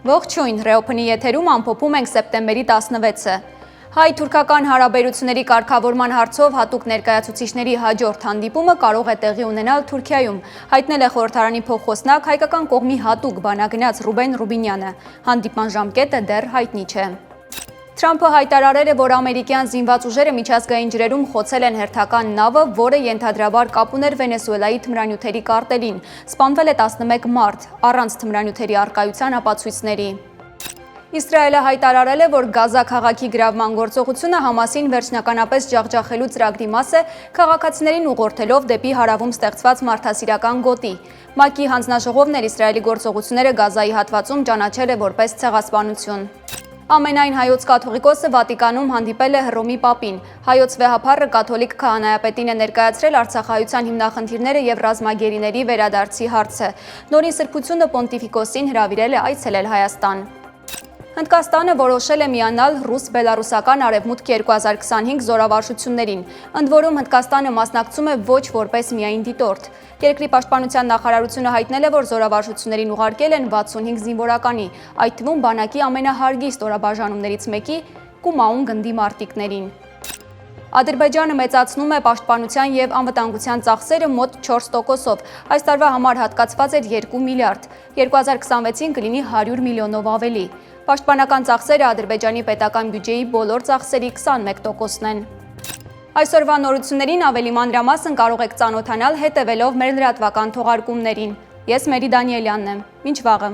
Ողջույն, Ռեոփնի եթերում ամփոփում ենք սեպտեմբերի 16-ը։ Հայ-թուրքական հարաբերությունների կարգավորման հարցով հատուկ ներկայացուցիչների հաջորդ հանդիպումը կարող է տեղի ունենալ Թուրքիայում, հայտնել է խորհրդարանի փոխխոսնակ հայկական կողմի հատուկ բանագնաց Ռուբեն Ռուբինյանը։ Հանդիպման ժամկետը դեռ հայտնի չէ։ Թրամփը հայտարարել է, որ ամերիկյան զինված ուժերը միջազգային ջրերում խոցել են հերթական նավը, որը ենթադրաբար կապ ուներ Վենեսուելայի թմրանյութերի կարտելին։ Սպանվել է 11 մարդ, առանց թմրանյութերի առկայության ապացույցների։ Իսրայելը հայտարարել է, որ Գազա քաղաքի գրավման գործողությունը Համասին վերջնականապես ջախջախելու ծրագրի մաս է, քաղաքացիներին ուղղորդելով դեպի հարավում ստեղծված մարդասիրական գոտի։ ՄԱԿ-ի հանձնաժողովն էլ Իսրայելի գործողությունները Գազայի հատվածում ճանաչել է որպես ցեղասպանություն։ Ամենայն հայոց կաթողիկոսը Վատիկանում հանդիպել է Հռոմի պապին։ Հայոց վեհափառը կաթոլիկ քահանայապետին է ներկայացրել Արցախայության հիմնախնդիրները եւ ռազմագերիների վերադարձի հարցը։ Նորին սրբությունը պոնտիֆիկոսին հրավիրել է այցելել Հայաստան։ Հնդկաստանը որոշել է միանալ ռուս-բելարուսական Արևմուտք 2025 զորավարժություններին, ընդ որում Հնդկաստանը մասնակցում է ոչ որպես միայն դիտորդ։ Երկրի պաշտպանության նախարարությունը հայտնել է, որ զորավարժություններին ուղարկել են 65 զինվորականի, այդ թվում բանակի ամենահարգիստ օրաբաժանումներից մեկի Կումաուն գնդի մարտիկներին։ Ադրբեջանը մեծացնում է պաշտպանության եւ անվտանգության ծախսերը մոտ 4%-ով։ Այս տարվա համար հատկացված էր 2 միլիարդ, 2026-ին կլինի 100 միլիոնով ավելի։ Պաշտպանական ծախսերը Ադրբեջանի պետական բյուջեի բոլոր ծախսերի 21%-ն են։ Այսօրվա նորություններին ավելի մանրամասն կարող եք ծանոթանալ հետևելով մեր լրատվական թողարկումներին։ Ես Մերի Դանիելյանն եմ։ Մինչ վաղը։